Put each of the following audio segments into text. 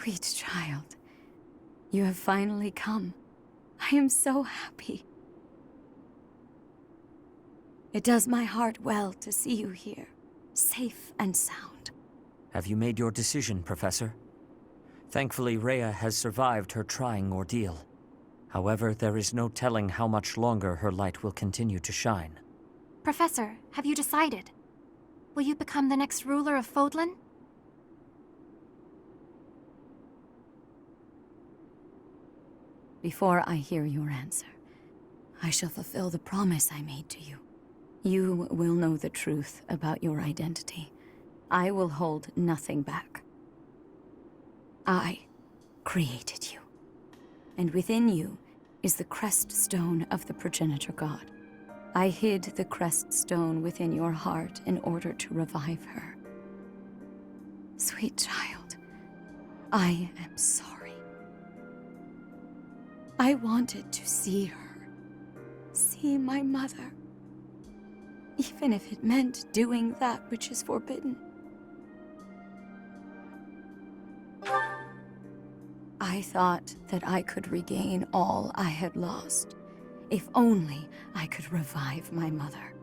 Sweet child, you have finally come. I am so happy. It does my heart well to see you here, safe and sound. Have you made your decision, Professor? Thankfully, Rhea has survived her trying ordeal. However, there is no telling how much longer her light will continue to shine. Professor, have you decided? Will you become the next ruler of Fodlan? Before I hear your answer, I shall fulfill the promise I made to you. You will know the truth about your identity. I will hold nothing back. I created you, and within you is the crest stone of the progenitor god. I hid the crest stone within your heart in order to revive her. Sweet child, I am sorry. I wanted to see her, see my mother, even if it meant doing that which is forbidden. I thought that I could regain all I had lost, if only I could revive my mother.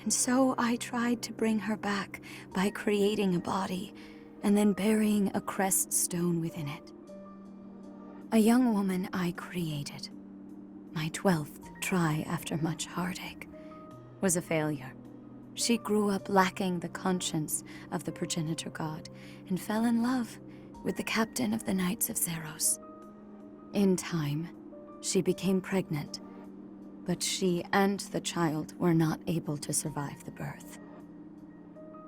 And so I tried to bring her back by creating a body and then burying a crest stone within it. A young woman I created. My 12th try after much heartache was a failure. She grew up lacking the conscience of the progenitor god and fell in love with the captain of the Knights of Zeros. In time, she became pregnant, but she and the child were not able to survive the birth.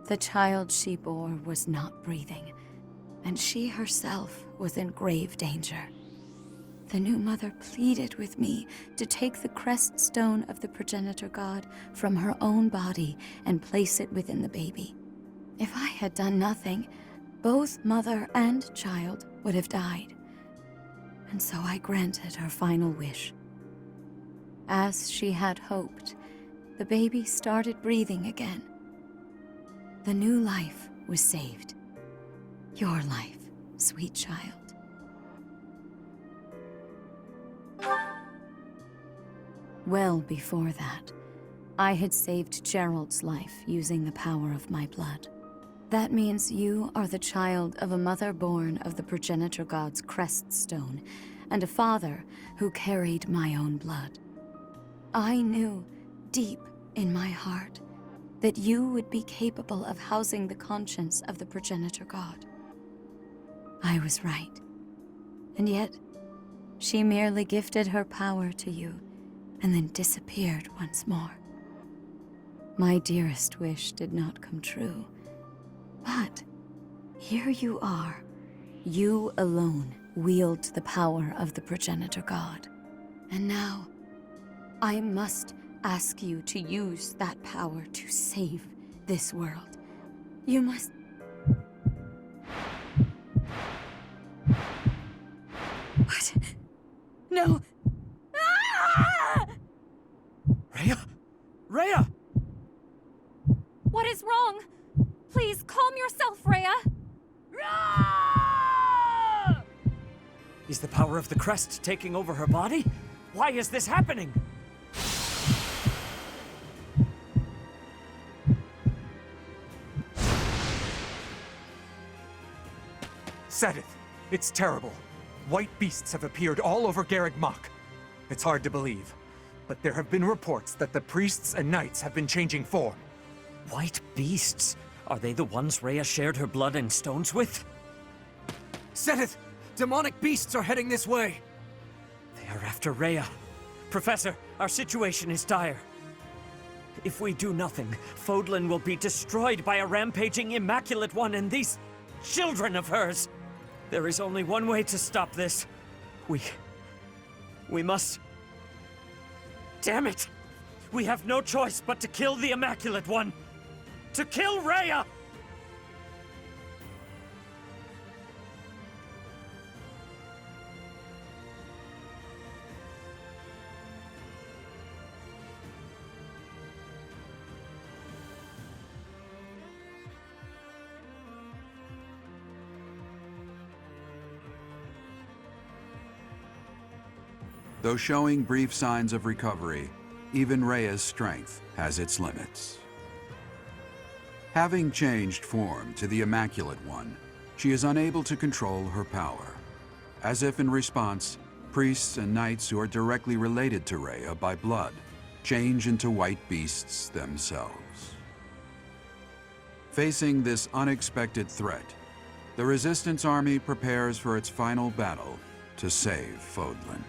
The child she bore was not breathing, and she herself was in grave danger. The new mother pleaded with me to take the crest stone of the progenitor god from her own body and place it within the baby. If I had done nothing, both mother and child would have died. And so I granted her final wish. As she had hoped, the baby started breathing again. The new life was saved. Your life, sweet child. Well before that, I had saved Gerald's life using the power of my blood. That means you are the child of a mother born of the progenitor god's crest stone, and a father who carried my own blood. I knew, deep in my heart, that you would be capable of housing the conscience of the progenitor god. I was right. And yet, she merely gifted her power to you, and then disappeared once more. My dearest wish did not come true. But here you are. You alone wield the power of the progenitor god. And now, I must ask you to use that power to save this world. You must... What? No! Ah! Rhea? Rhea! What is wrong? Please calm yourself, Rhea. Is the power of the crest taking over her body? Why is this happening? Sedith, it's terrible. White beasts have appeared all over Garreg Mach. It's hard to believe, but there have been reports that the priests and knights have been changing form. White beasts? Are they the ones Rhea shared her blood and stones with? Sedith! Demonic beasts are heading this way! They are after Rhea. Professor, our situation is dire. If we do nothing, Fodlan will be destroyed by a rampaging Immaculate One and these children of hers. There is only one way to stop this. We must... Damn it! We have no choice but to kill the Immaculate One! To kill Rhea! Though showing brief signs of recovery, even Rhea's strength has its limits. Having changed form to the Immaculate One, she is unable to control her power. As if in response, priests and knights who are directly related to Rhea by blood change into white beasts themselves. Facing this unexpected threat, the Resistance Army prepares for its final battle to save Fodlan.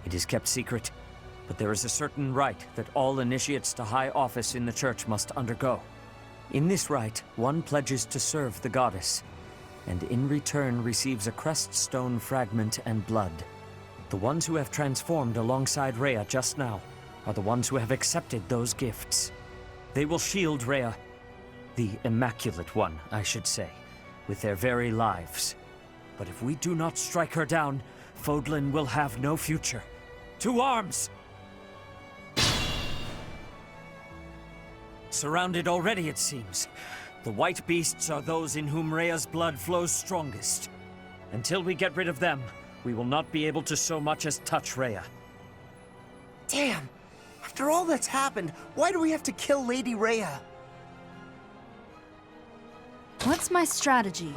It is kept secret, but there is a certain rite that all initiates to high office in the church must undergo. In this rite, one pledges to serve the goddess, and in return receives a crest stone fragment and blood. The ones who have transformed alongside Rhea just now are the ones who have accepted those gifts. They will shield Rhea, the Immaculate One, I should say, with their very lives. But if we do not strike her down, Fodlan will have no future. To arms! Surrounded already, it seems. The white beasts are those in whom Rhea's blood flows strongest. Until we get rid of them, we will not be able to so much as touch Rhea. Damn! After all that's happened, why do we have to kill Lady Rhea? What's my strategy?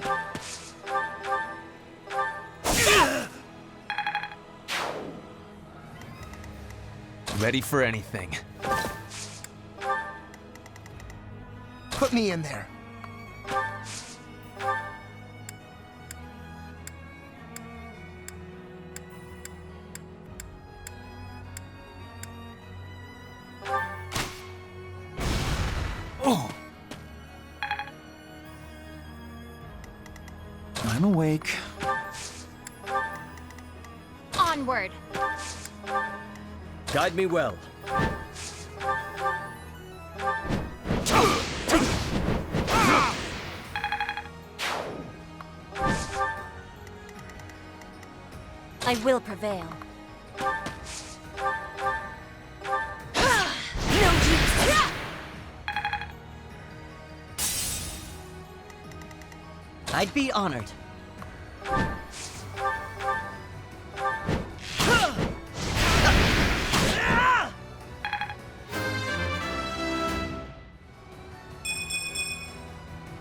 Ready for anything. Put me in there. Oh. I'm awake. Onward! Guide me well. I will prevail. No use! I'd be honored.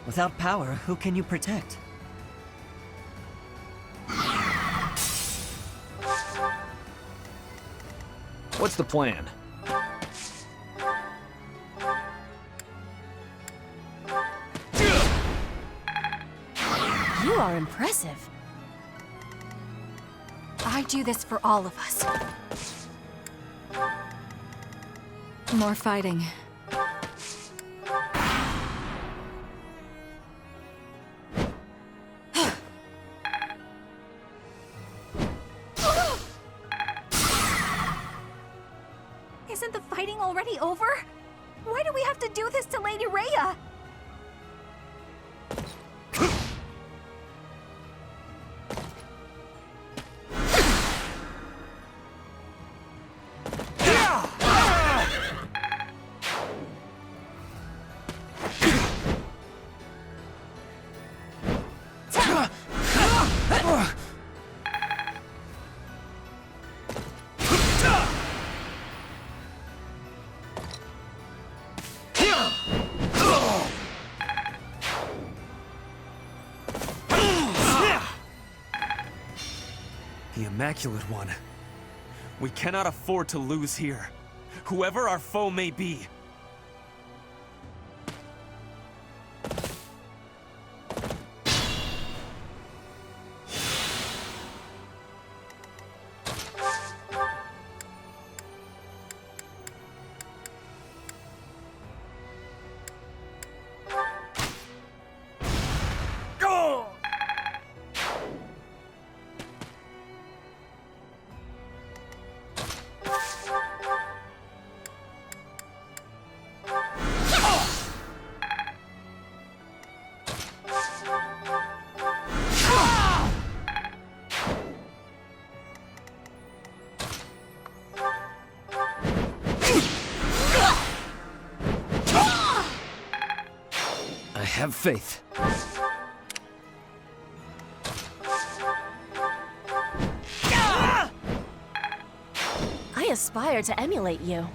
Without power, who can you protect? What's the plan? You are impressive. I do this for all of us. More fighting. Isn't the fighting already over? Why do we have to do this to Lady Rhea? The Immaculate One. We cannot afford to lose here, whoever our foe may be. I have faith. I aspire to emulate you.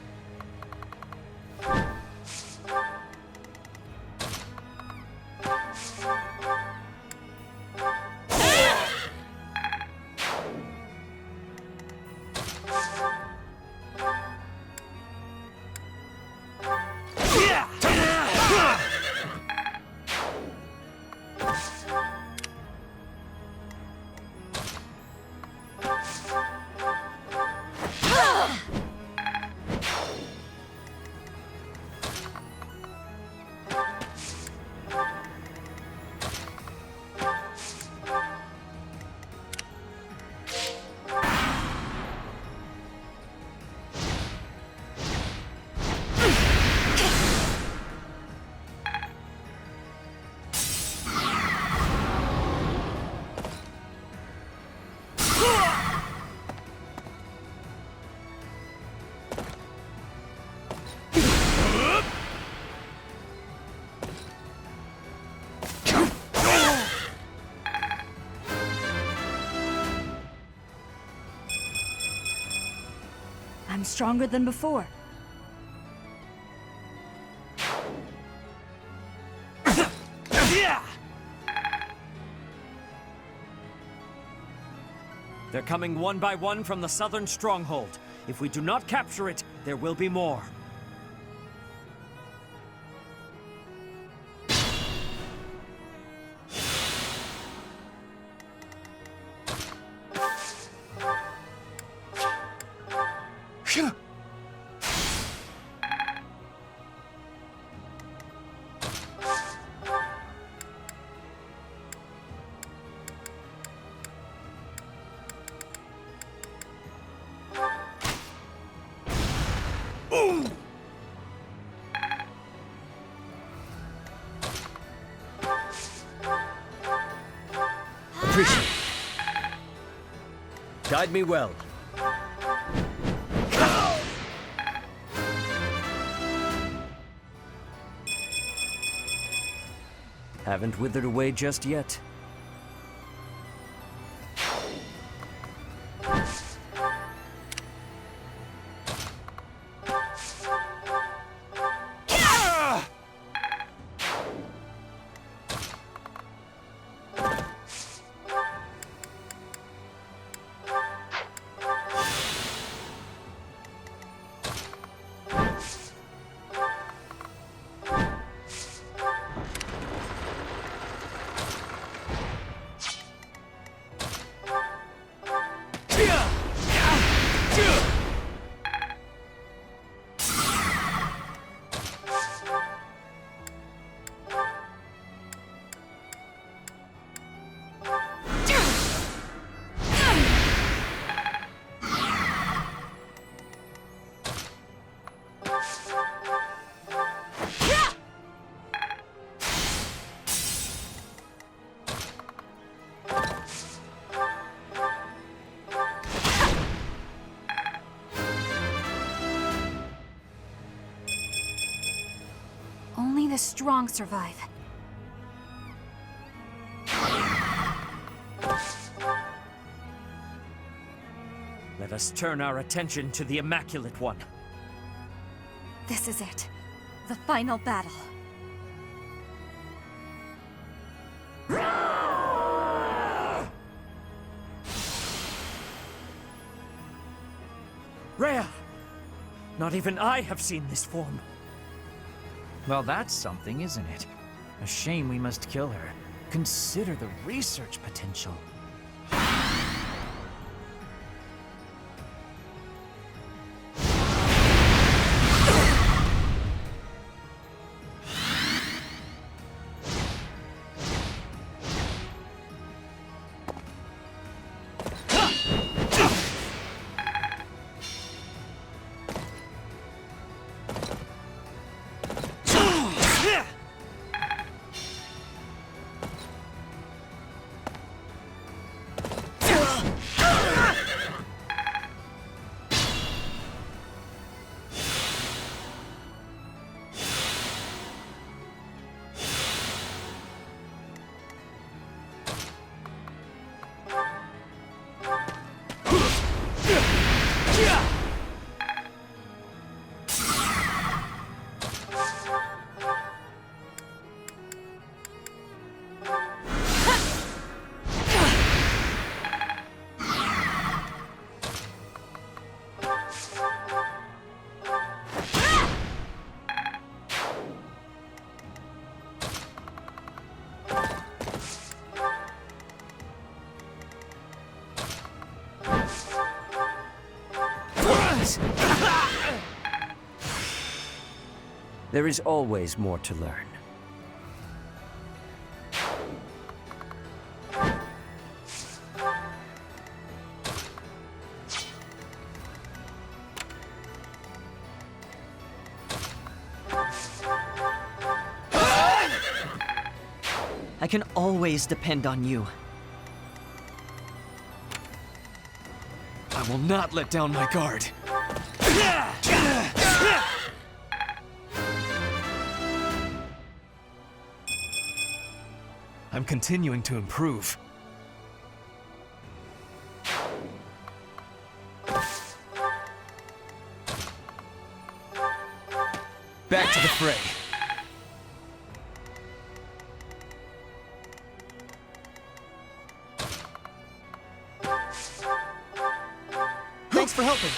I'm stronger than before. They're coming one by one from the southern stronghold. If we do not capture it, there will be more. Appreciate it. Guide me well. Haven't withered away just yet. Only the strong survive. Let us turn our attention to the Immaculate One. This is it. The final battle. Rhea! Not even I have seen this form. Well, that's something, isn't it? A shame we must kill her. Consider the research potential. There is always more to learn. I can always depend on you. I will not let down my guard. I'm continuing to improve. Back to the fray. Thanks for helping.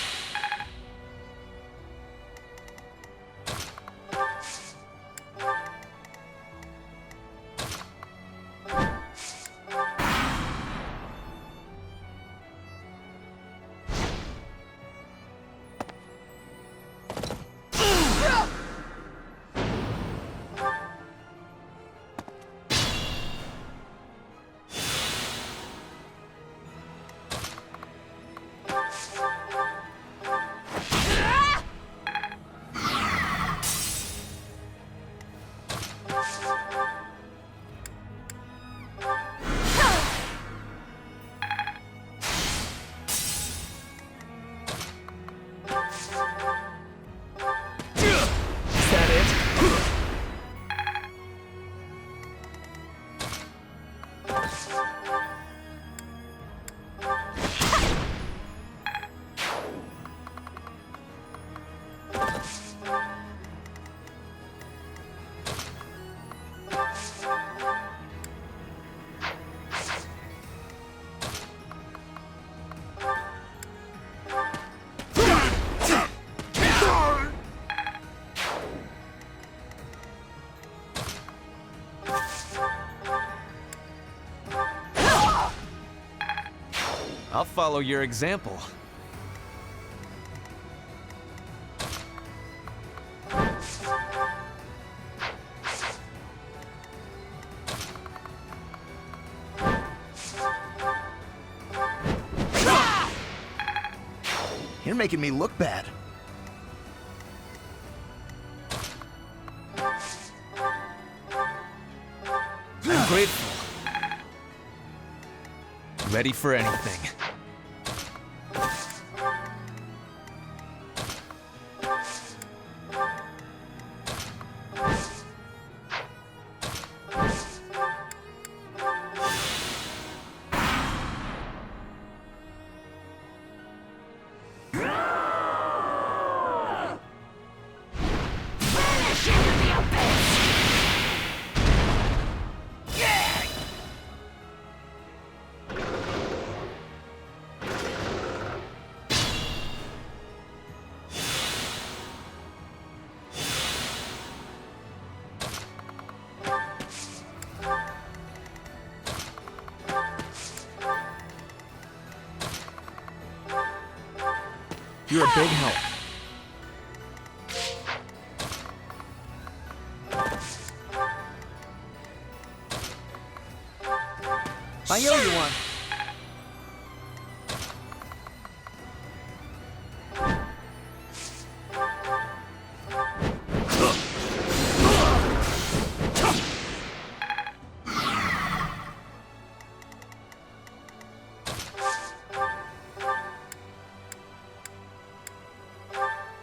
I'll follow your example. You're making me look bad. I'm grateful. Ready for anything. You're a big help. I owe you one.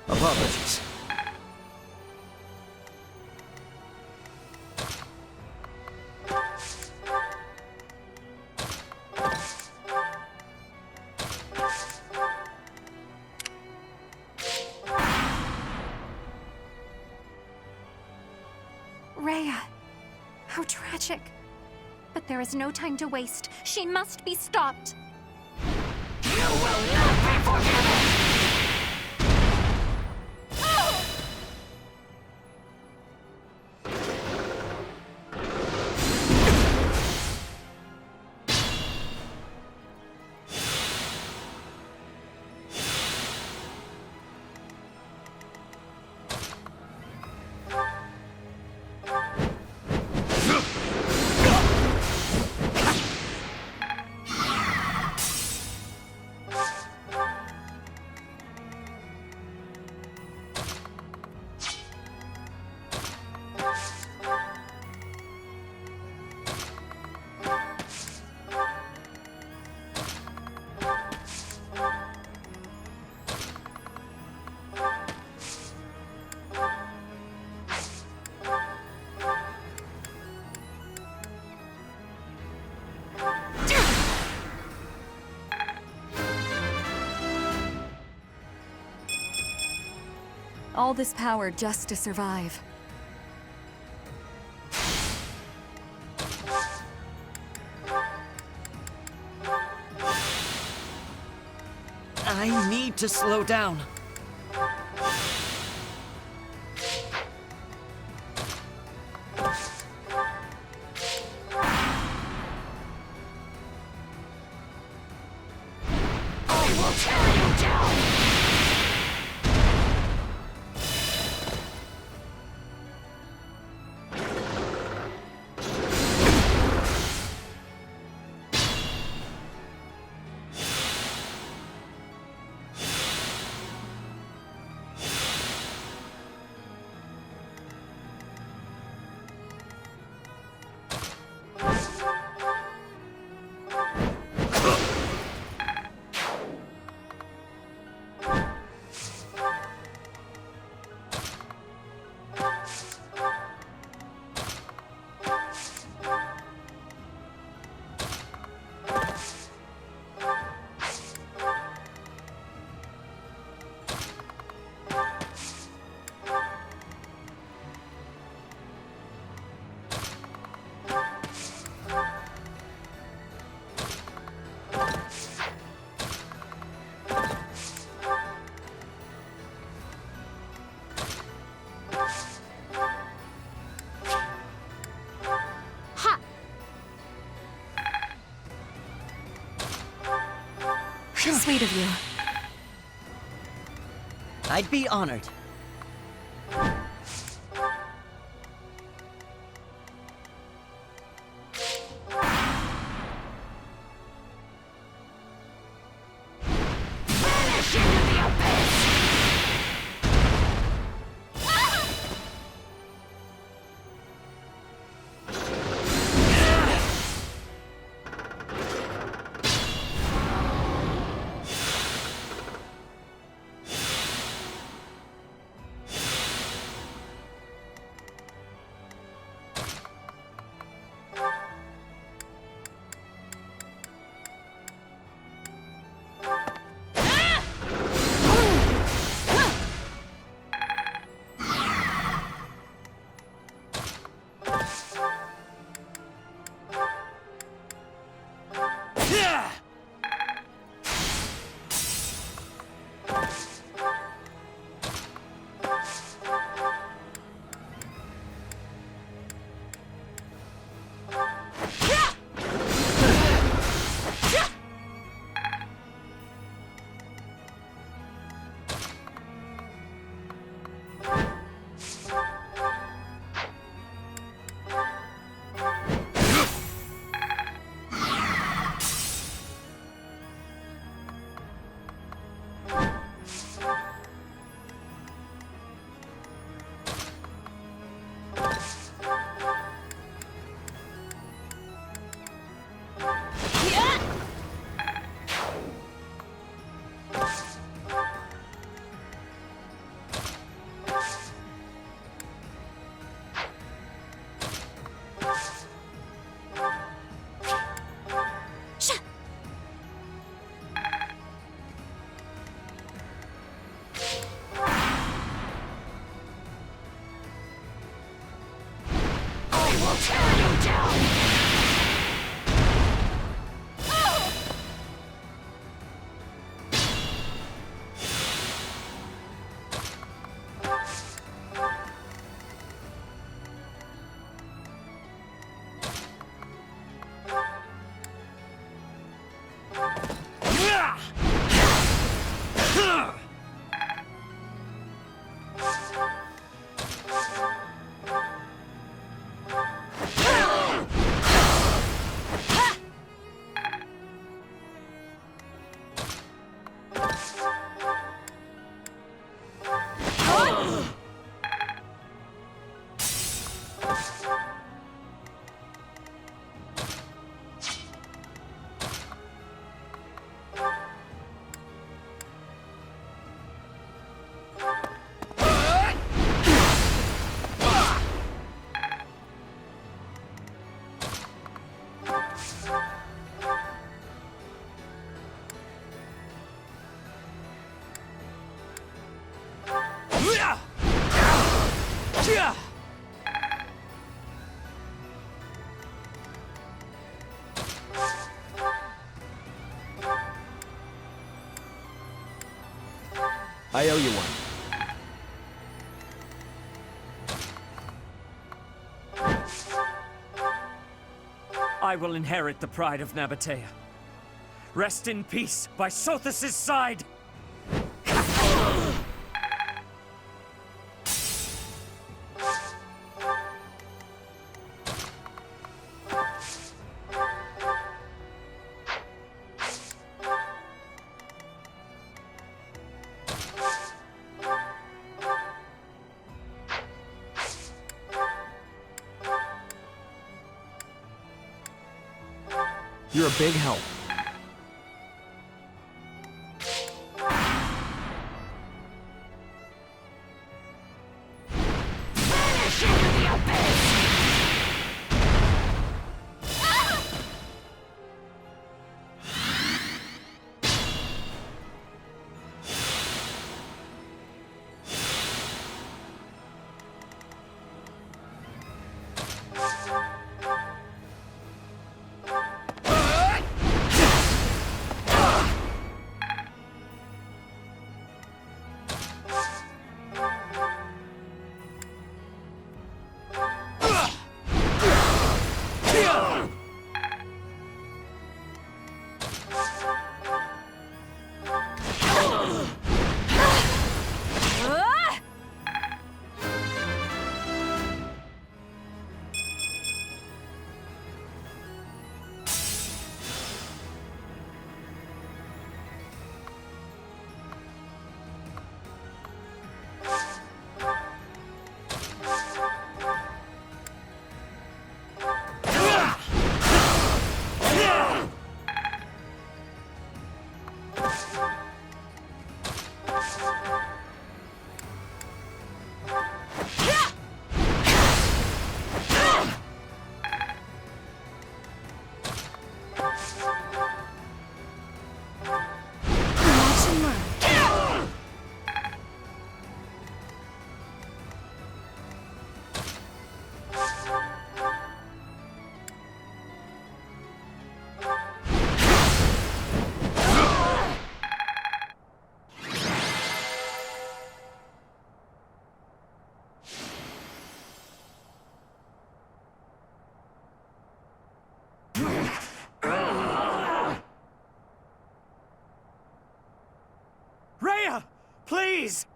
Apologies. Rhea, how tragic. But there is no time to waste. She must be stopped. You will not be forgiven! All this power just to survive. I need to slow down. Sweet of you. I'd be honored. I owe you one. I will inherit the pride of Nabatea. Rest in peace by Sothis' side! You're a big help. Rhea! Please!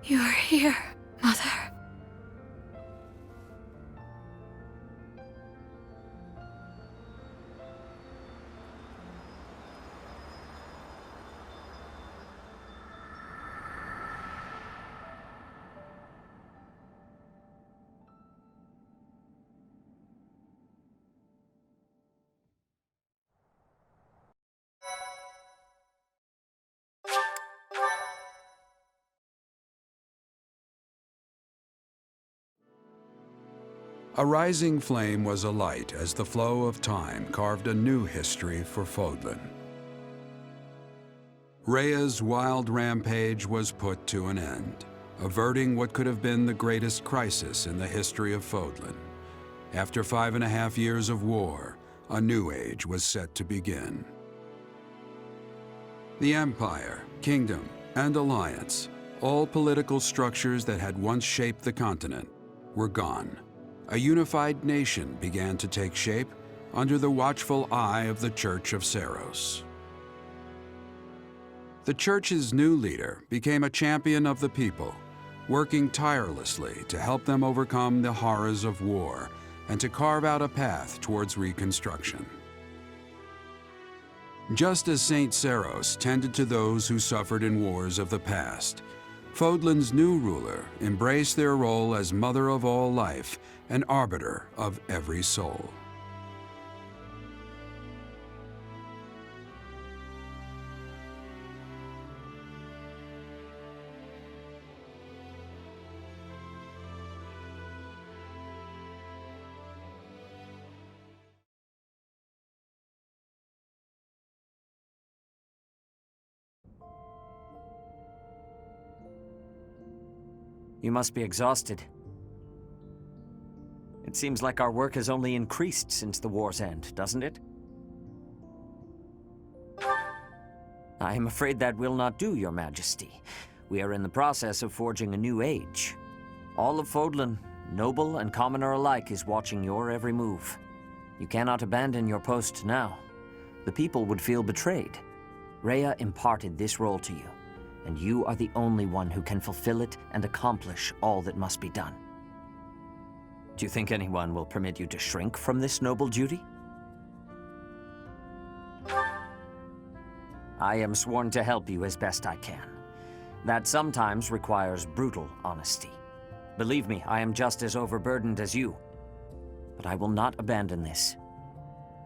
You're here, Mother. A rising flame was alight as the flow of time carved a new history for Fodlan. Rhea's wild rampage was put to an end, averting what could have been the greatest crisis in the history of Fodlan. After 5.5 years of war, a new age was set to begin. The Empire, Kingdom, and Alliance, all political structures that had once shaped the continent, were gone. A unified nation began to take shape under the watchful eye of the Church of Seiros. The Church's new leader became a champion of the people, working tirelessly to help them overcome the horrors of war and to carve out a path towards reconstruction. Just as Saint Seiros tended to those who suffered in wars of the past, Fodlan's new ruler embraced their role as mother of all life and arbiter of every soul. You must be exhausted. It seems like our work has only increased since the war's end, doesn't it? I am afraid that will not do, Your Majesty. We are in the process of forging a new age. All of Fodlan, noble and commoner alike, is watching your every move. You cannot abandon your post now. The people would feel betrayed. Rhea imparted this role to you, and you are the only one who can fulfill it and accomplish all that must be done. Do you think anyone will permit you to shrink from this noble duty? I am sworn to help you as best I can. That sometimes requires brutal honesty. Believe me, I am just as overburdened as you. But I will not abandon this.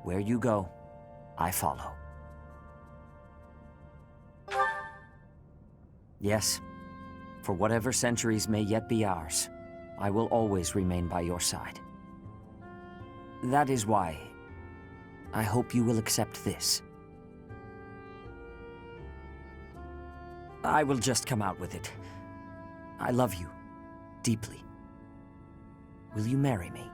Where you go, I follow. Yes, for whatever centuries may yet be ours, I will always remain by your side. That is why I hope you will accept this. I will just come out with it. I love you deeply. Will you marry me?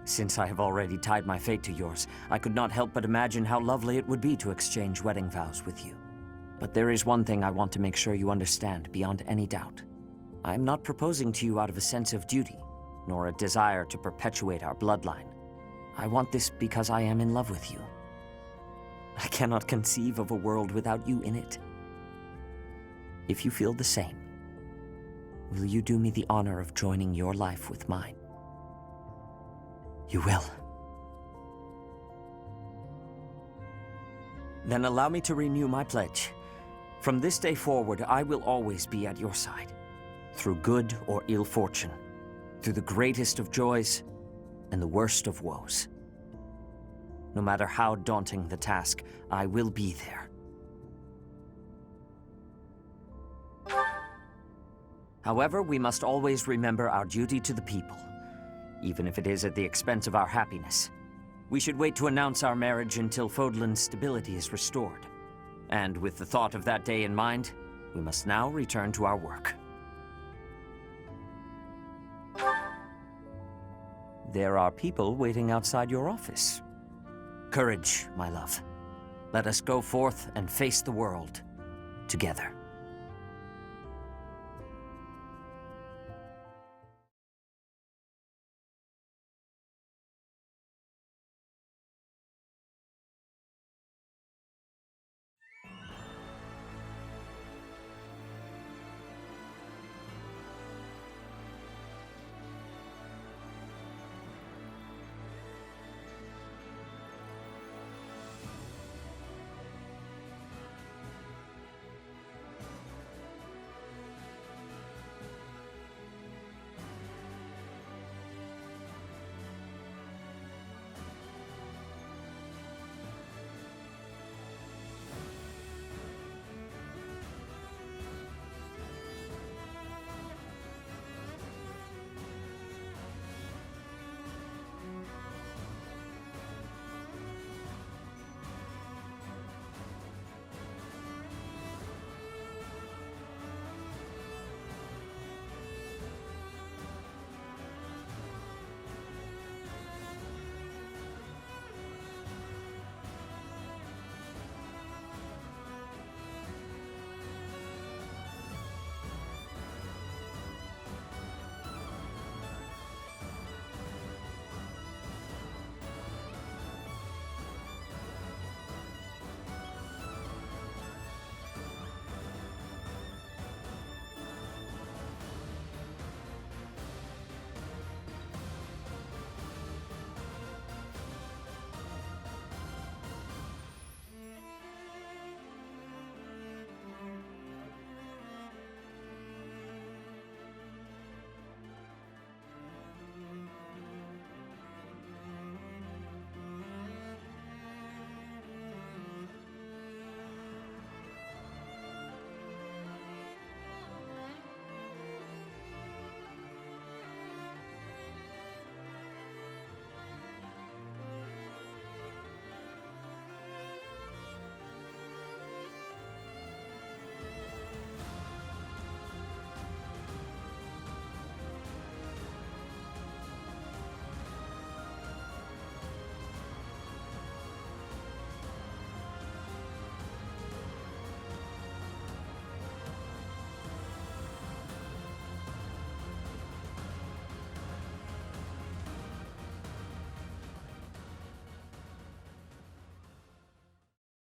Since I have already tied my fate to yours, I could not help but imagine how lovely it would be to exchange wedding vows with you. But there is one thing I want to make sure you understand beyond any doubt. I am not proposing to you out of a sense of duty, nor a desire to perpetuate our bloodline. I want this because I am in love with you. I cannot conceive of a world without you in it. If you feel the same, will you do me the honor of joining your life with mine? You will. Then allow me to renew my pledge. From this day forward, I will always be at your side. Through good or ill fortune. Through the greatest of joys and the worst of woes. No matter how daunting the task, I will be there. However, we must always remember our duty to the people, even if it is at the expense of our happiness. We should wait to announce our marriage until Fodlan's stability is restored. And with the thought of that day in mind, we must now return to our work. There are people waiting outside your office. Courage, my love. Let us go forth and face the world together.